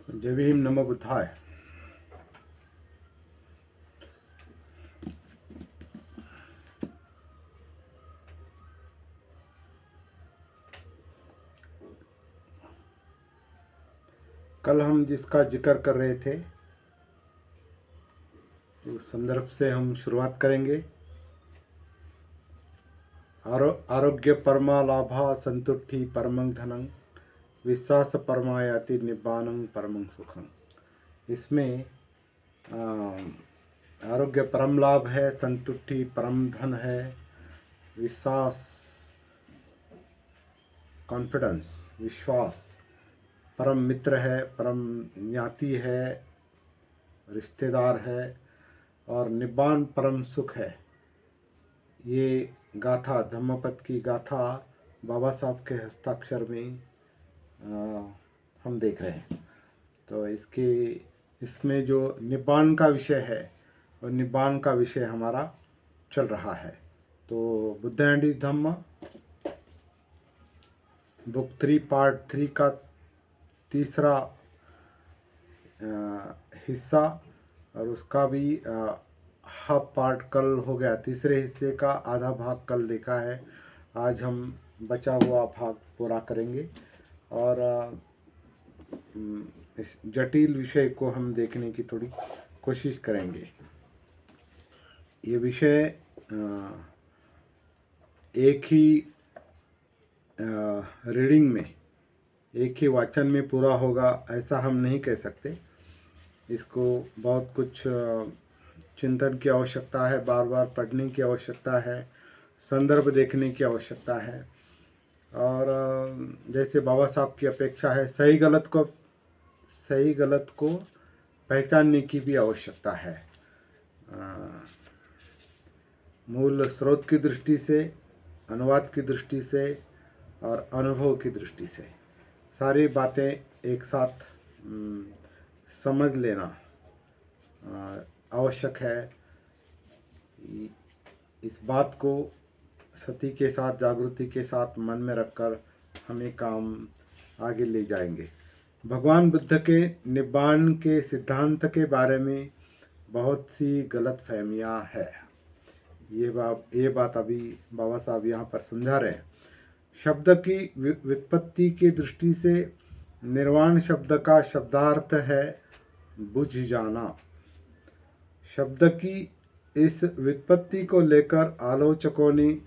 जय भीम, नमो बुद्धाय। कल हम जिसका जिक्र कर रहे थे उस संदर्भ से हम शुरुआत करेंगे। आरोग्य परमा लाभा संतुष्टि परमं धनं विश्वास परमायाति निब्बानं परमं सुखं। इसमें आरोग्य परम लाभ है, संतुष्टि परम धन है, विश्वास कॉन्फिडेंस विश्वास परम मित्र है, परम ज्ञाति है, रिश्तेदार है, और निब्बान परम सुख है। ये गाथा, धम्मपद की गाथा बाबा साहब के हस्ताक्षर में हम देख रहे हैं। तो इसमें जो निब्बान का विषय है और निब्बान का विषय हमारा चल रहा है। तो Buddha and Dhamma book 3 part 3 का तीसरा हिस्सा और उसका भी हाफ पार्ट कल हो गया। तीसरे हिस्से का आधा भाग कल देखा है। आज हम बचा हुआ भाग पूरा करेंगे और इस जटिल विषय को हम देखने की थोड़ी कोशिश करेंगे। ये विषय एक ही रीडिंग में, एक ही वाचन में पूरा होगा ऐसा हम नहीं कह सकते। इसको बहुत कुछ चिंतन की आवश्यकता है, बार बार पढ़ने की आवश्यकता है, संदर्भ देखने की आवश्यकता है, और जैसे बाबा साहब की अपेक्षा है सही गलत को पहचानने की भी आवश्यकता है। मूल स्रोत की दृष्टि से, अनुवाद की दृष्टि से और अनुभव की दृष्टि से सारी बातें एक साथ समझ लेना आवश्यक है। इस बात को सती के साथ, जागृति के साथ मन में रखकर हमें काम आगे ले जाएंगे। भगवान बुद्ध के निब्बान के सिद्धांत के बारे में बहुत सी गलत फहमियाँ है। ये बात अभी बाबा साहब यहाँ पर समझा रहे हैं। शब्द की व्युत्पत्ति की दृष्टि से निर्वाण शब्द का शब्दार्थ है बुझ जाना। शब्द की इस व्युत्पत्ति को लेकर आलोचकों ने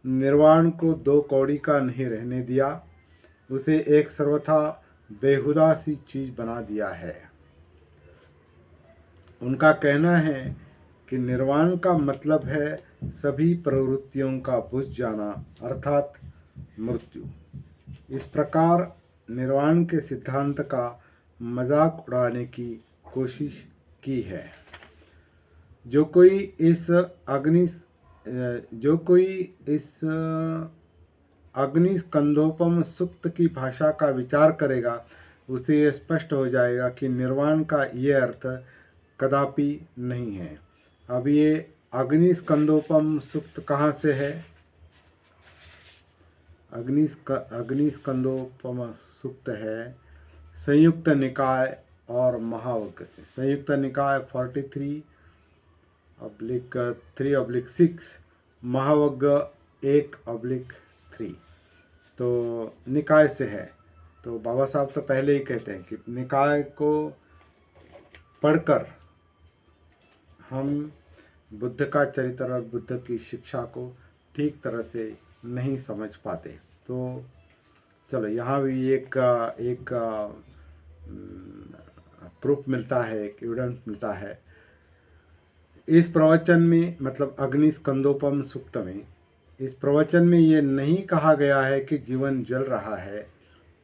निर्वाण को दो कौड़ी का नहीं रहने दिया, उसे एक सर्वथा बेहुदा सी चीज बना दिया है। उनका कहना है कि निर्वाण का मतलब है सभी प्रवृत्तियों का बुझ जाना, अर्थात मृत्यु। इस प्रकार निर्वाण के सिद्धांत का मजाक उड़ाने की कोशिश की है। जो कोई इस अग्नि स्कंदोपम सुक्त की भाषा का विचार करेगा उसे ये स्पष्ट हो जाएगा कि निर्वाण का ये अर्थ कदापि नहीं है। अब ये अग्नि स्कंदोपम सुक्त कहाँ से है? अग्नि स्कंदोपम सुक्त है संयुक्त निकाय और महावग्ग से। संयुक्त निकाय 43/3/6, महावग्ग 1/3। तो निकाय से है। तो बाबा साहब तो पहले ही कहते हैं कि निकाय को पढ़कर हम बुद्ध का चरित्र और बुद्ध की शिक्षा को ठीक तरह से नहीं समझ पाते। तो चलो यहाँ भी एक प्रूफ मिलता है, एक एविडेंस मिलता है। इस प्रवचन में, मतलब अग्नि स्कंदोपम सुक्त में, इस प्रवचन में ये नहीं कहा गया है कि जीवन जल रहा है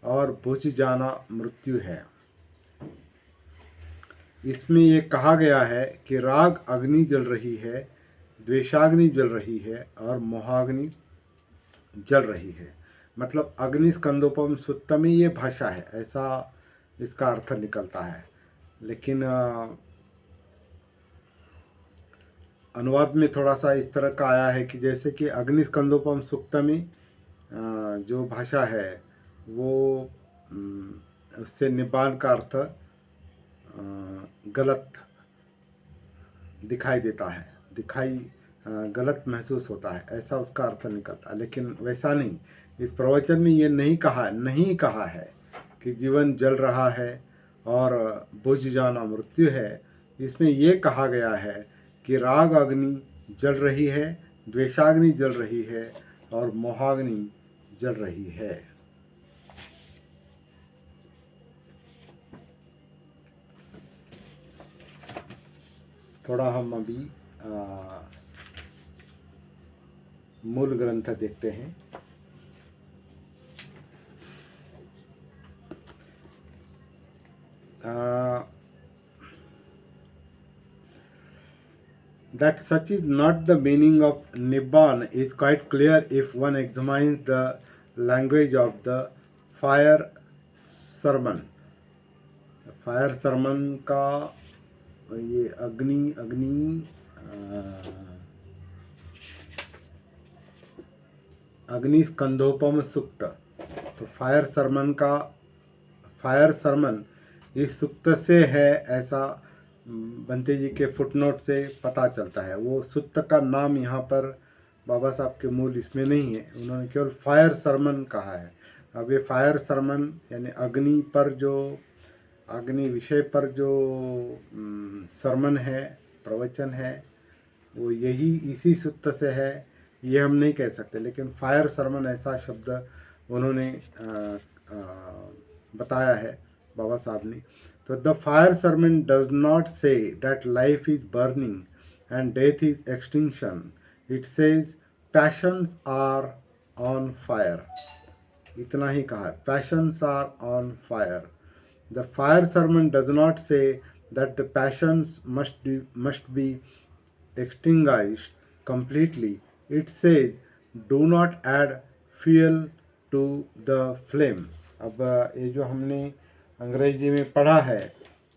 और बुझ जाना मृत्यु है। इसमें ये कहा गया है कि राग अग्नि जल रही है, द्वेषाग्नि जल रही है और मोहाग्नि जल रही है। मतलब अग्नि स्कंदोपम सुक्त में ये भाषा है, ऐसा इसका अर्थ निकलता है। लेकिन अनुवाद में थोड़ा सा इस तरह का आया है कि जैसे कि अग्नि स्कंदोपम सुक्त में जो भाषा है वो उससे निब्बान का अर्थ गलत दिखाई देता है, गलत महसूस होता है, ऐसा उसका अर्थ निकलता है। लेकिन वैसा नहीं, इस प्रवचन में ये नहीं कहा है कि जीवन जल रहा है और बुझ जाना मृत्यु है। इसमें ये कहा गया है कि राग अग्नि जल रही है, द्वेषाग्नि जल रही है और मोहाग्नि जल रही है। थोड़ा हम अभी मूल ग्रंथ देखते हैं। That such is not the meaning of Nibbana is quite clear if one examines the language of the fire sermon. Fire sermon का ये अग्नि स्कंदोपम सुक्त, तो फायर सरमन इस सुक्त से है, ऐसा बंते जी के फुटनोट से पता चलता है। वो सुक्त का नाम यहाँ पर बाबा साहब के मूल इसमें नहीं है, उन्होंने केवल फायर सरमन कहा है। अब ये फायर सरमन यानी अग्नि विषय पर जो सरमन है, प्रवचन है, वो इसी सूत्र से है, ये हम नहीं कह सकते। लेकिन फायर सरमन ऐसा शब्द उन्होंने बताया है बाबा साहब ने। तो the fire sermon does not say that life is burning and death is extinction, it says passions are on fire. इतना ही कहा है, passions are on fire. The fire sermon does not say that the passions must be extinguished completely. It says, do not add fuel to the flame. अब ये जो हमने अंग्रेजी में पढ़ा है,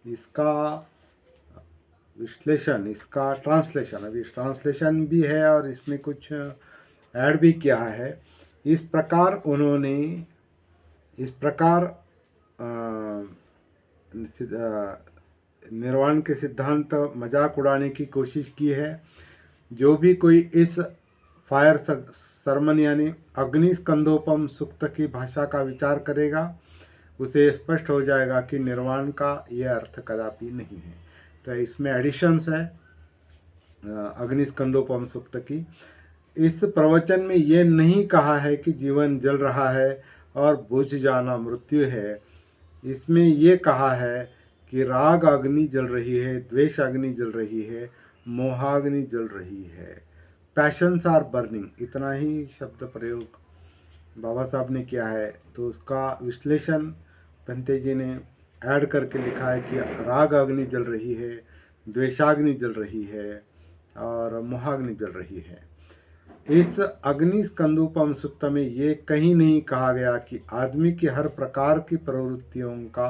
इसका विश्लेषण, इसका ट्रांसलेशन, अभी ट्रांसलेशन भी है और इसमें कुछ ऐड भी किया है। इस प्रकार निर्वाण के सिद्धांत मजाक उड़ाने की कोशिश की है। जो भी कोई इस फायर सरमन यानी अग्नि स्कंदोपम सुक्त की भाषा का विचार करेगा, उसे स्पष्ट हो जाएगा कि निर्वाण का यह अर्थ कदापि नहीं है। तो इसमें एडिशंस है अग्नि स्कंदोपम सुक्त की। इस प्रवचन में ये नहीं कहा है कि जीवन जल रहा है और बुझ जाना मृत्यु है। इसमें ये कहा है कि राग अग्नि जल रही है, द्वेष अग्नि जल रही है, मोहाग्नि जल रही है, पैशंस आर बर्निंग। इतना ही शब्द प्रयोग बाबा साहब ने किया है। तो उसका विश्लेषण पंते जी ने ऐड करके लिखा है कि राग अग्नि जल रही है, द्वेषाग्नि जल रही है और मोहाग्नि जल रही है। इस अग्नि स्कंदोपम सुक्त में ये कहीं नहीं कहा गया कि आदमी की हर प्रकार की प्रवृत्तियों का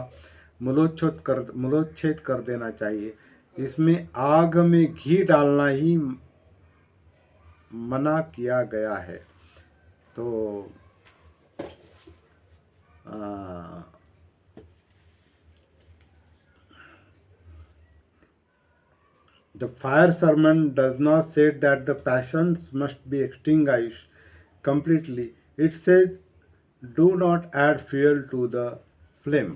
मूलोच्छेद कर देना चाहिए। इसमें आग में घी डालना ही मना किया गया है। तो The fire sermon does not say that the passions must be extinguished completely. It says, do not add fuel to the flame.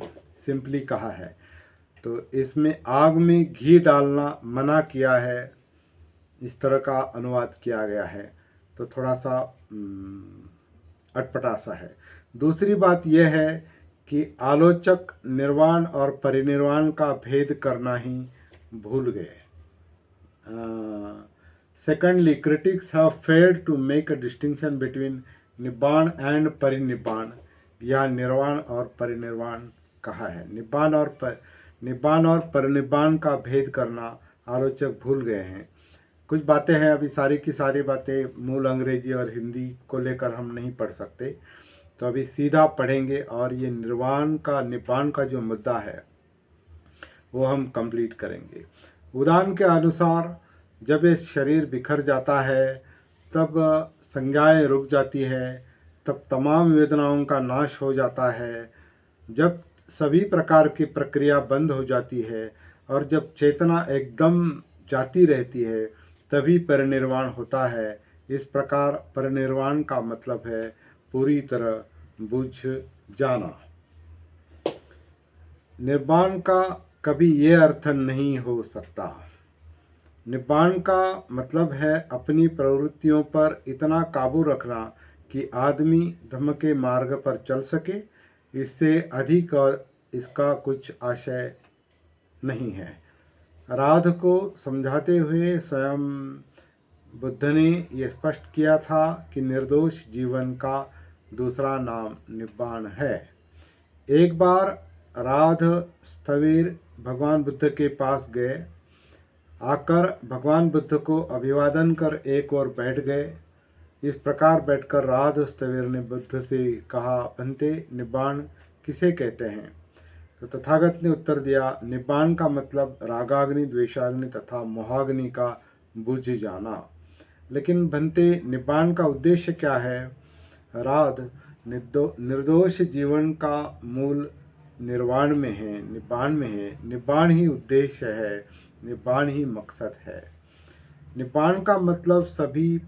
Simply कहा है। तो इसमें आग में घी डालना मना किया है, इस तरह का अनुवाद किया गया है। तो थोड़ा सा अटपटा सा है। दूसरी बात यह है कि आलोचक निर्वाण और परिनिर्वाण का भेद करना ही भूल गए। Secondly, critics have failed to make a distinction between nibbana and parinibbana. या निर्वाण और परिनिर्वाण कहा है। निब्बाण और परिनिब्बाण का भेद करना आलोचक भूल गए हैं। कुछ बातें हैं, अभी सारी की सारी बातें मूल अंग्रेजी और हिंदी को लेकर हम नहीं पढ़ सकते, तो अभी सीधा पढ़ेंगे और ये निब्बाण का जो मुद्दा है वो हम कंप्लीट करेंगे। उदान के अनुसार जब ये शरीर बिखर जाता है तब संज्ञाएं रुक जाती है, तब तमाम वेदनाओं का नाश हो जाता है। जब सभी प्रकार की प्रक्रिया बंद हो जाती है और जब चेतना एकदम जाती रहती है तभी परिनिर्वाण होता है। इस प्रकार परिनिर्वाण का मतलब है पूरी तरह बुझ जाना। निर्वाण का कभी ये अर्थ नहीं हो सकता। निब्बाण का मतलब है अपनी प्रवृत्तियों पर इतना काबू रखना कि आदमी धम्म के मार्ग पर चल सके। इससे अधिक और इसका कुछ आशय नहीं है। राध को समझाते हुए स्वयं बुद्ध ने यह स्पष्ट किया था कि निर्दोष जीवन का दूसरा नाम निब्बाण है। एक बार राध स्थविर भगवान बुद्ध के पास गए। आकर भगवान बुद्ध को अभिवादन कर एक ओर बैठ गए। इस प्रकार बैठकर राध स्थविर ने बुद्ध से कहा, भंते निब्बाण किसे कहते हैं? तो तथागत ने उत्तर दिया, निब्बाण का मतलब रागाग्नि, द्वेषाग्नि तथा मोहाग्नि का बुझ जाना। लेकिन भंते निब्बाण का उद्देश्य क्या है? राध, निर्दोष जीवन का मूल निर्वाण में है, निब्बाण में है। निब्बाण ही उद्देश्य है, निब्बाण ही मकसद है। निब्बाण का मतलब सभी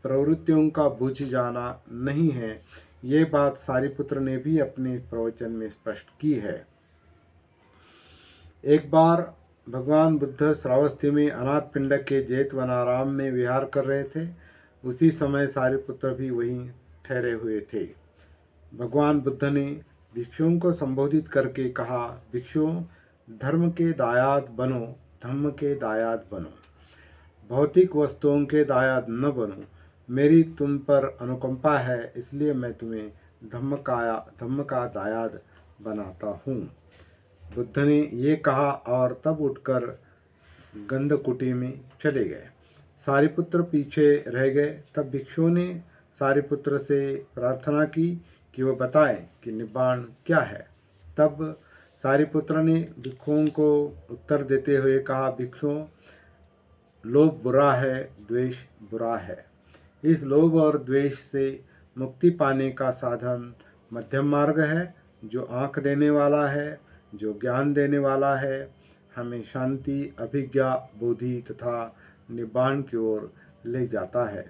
प्रवृत्तियों का बुझ जाना नहीं है। ये बात सारिपुत्र ने भी अपने प्रवचन में स्पष्ट की है। एक बार भगवान बुद्ध श्रावस्ती में अनाथ पिंडक के जेतवनाराम में विहार कर रहे थे। उसी समय सारिपुत्र भी वहीं ठहरे हुए थे। भगवान बुद्ध ने भिक्षुओं को संबोधित करके कहा, भिक्षुओं, धर्म के दायाद बनो, धम्म के दायाद बनो, भौतिक वस्तुओं के दायाद न बनो। मेरी तुम पर अनुकंपा है, इसलिए मैं तुम्हें धम्म का दायाद बनाता हूँ। बुद्ध ने ये कहा और तब उठकर गंधकुटी में चले गए। सारिपुत्र पीछे रह गए। तब भिक्षुओं ने सारिपुत्र से प्रार्थना की कि वह बताएं कि निब्बाण क्या है। तब सारिपुत्र ने भिक्षुओं को उत्तर देते हुए कहा, भिक्षुओं, लोभ बुरा है, द्वेष बुरा है। इस लोभ और द्वेष से मुक्ति पाने का साधन मध्यम मार्ग है, जो आँख देने वाला है, जो ज्ञान देने वाला है, हमें शांति, अभिज्ञा, बोधि तथा निब्बाण की ओर ले जाता है।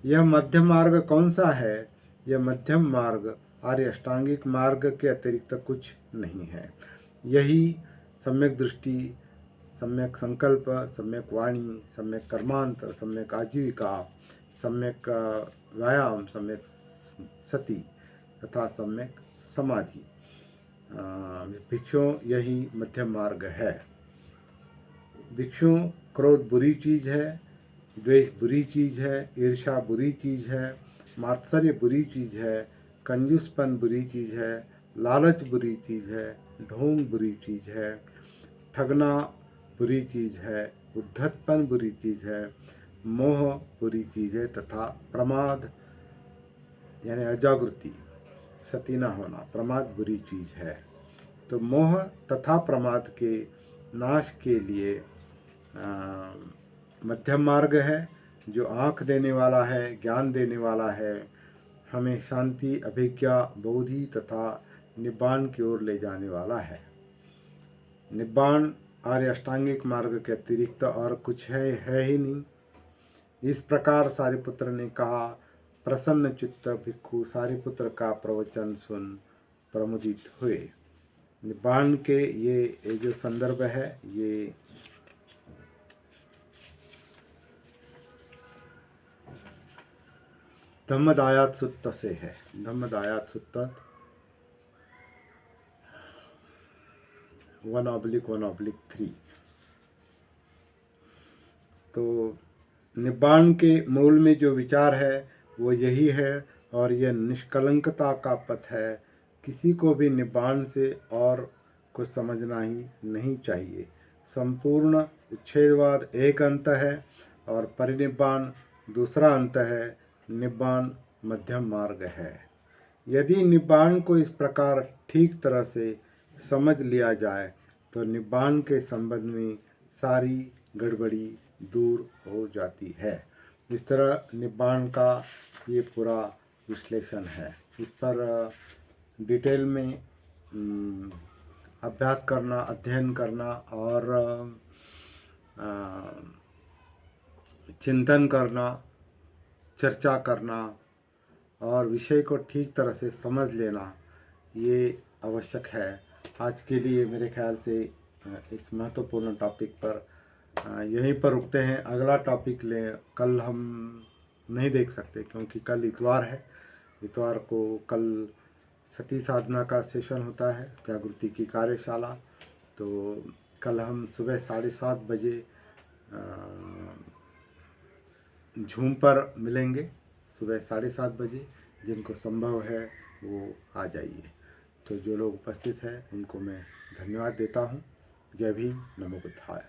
यह मध्यम मार्ग कौन सा है? यह मध्यम मार्ग आर्य अष्टांगिक मार्ग के अतिरिक्त कुछ नहीं है। यही सम्यक दृष्टि, सम्यक संकल्प, सम्यक वाणी, सम्यक कर्मांत, सम्यक आजीविका, सम्यक व्यायाम, सम्यक सति तथा सम्यक समाधि, भिक्षुओं, यही मध्यम मार्ग है। भिक्षुओं, क्रोध बुरी चीज़ है, द्वेष बुरी चीज़ है, ईर्ष्या बुरी चीज़ है, मात्सर्य बुरी चीज़ है, कंजूसपन बुरी चीज़ है, लालच बुरी चीज़ है, ढोंग बुरी चीज़ है, ठगना बुरी चीज़ है, उद्धतपन बुरी चीज़ है, मोह बुरी चीज़ है तथा प्रमाद यानी अजागृति, सती न होना, प्रमाद बुरी चीज़ है। तो मोह तथा प्रमाद के नाश के लिए मध्यम मार्ग है, जो आँख देने वाला है, ज्ञान देने वाला है, हमें शांति, अभिज्ञा, बोधि तथा निब्बाण की ओर ले जाने वाला है। निब्बाण आर्य अष्टांगिक मार्ग के अतिरिक्त और कुछ है ही नहीं। इस प्रकार सारिपुत्र ने कहा। प्रसन्न चित्त भिक्षु सारिपुत्र का प्रवचन सुन प्रमुदित हुए। निब्बाण के ये जो संदर्भ है, ये धम्मदायात सुत्त से है। धम्मदायात सुत्त 1/1/3। तो निब्बाण के मूल में जो विचार है वो यही है और यह निष्कलंकता का पथ है। किसी को भी निब्बाण से और कुछ समझना ही नहीं चाहिए। संपूर्ण उच्छेदवाद एक अंत है और परिनिब्बाण दूसरा अंत है। निब्बाण मध्यम मार्ग है। यदि निब्बाण को इस प्रकार ठीक तरह से समझ लिया जाए तो निब्बाण के संबंध में सारी गड़बड़ी दूर हो जाती है। इस तरह निब्बाण का ये पूरा विश्लेषण है। इस पर डिटेल में अभ्यास करना, अध्ययन करना और चिंतन करना, चर्चा करना और विषय को ठीक तरह से समझ लेना, ये आवश्यक है। आज के लिए मेरे ख्याल से इस महत्वपूर्ण टॉपिक पर यहीं पर रुकते हैं। अगला टॉपिक लें, कल हम नहीं देख सकते क्योंकि कल इतवार है। इतवार को कल सती साधना का सेशन होता है, जागृति की कार्यशाला। तो कल हम सुबह 7:30 बजे झूम पर मिलेंगे, सुबह 7:30 बजे। जिनको संभव है वो आ जाइए। तो जो लोग उपस्थित हैं उनको मैं धन्यवाद देता हूँ। जय भीम, नमो बुद्धाय।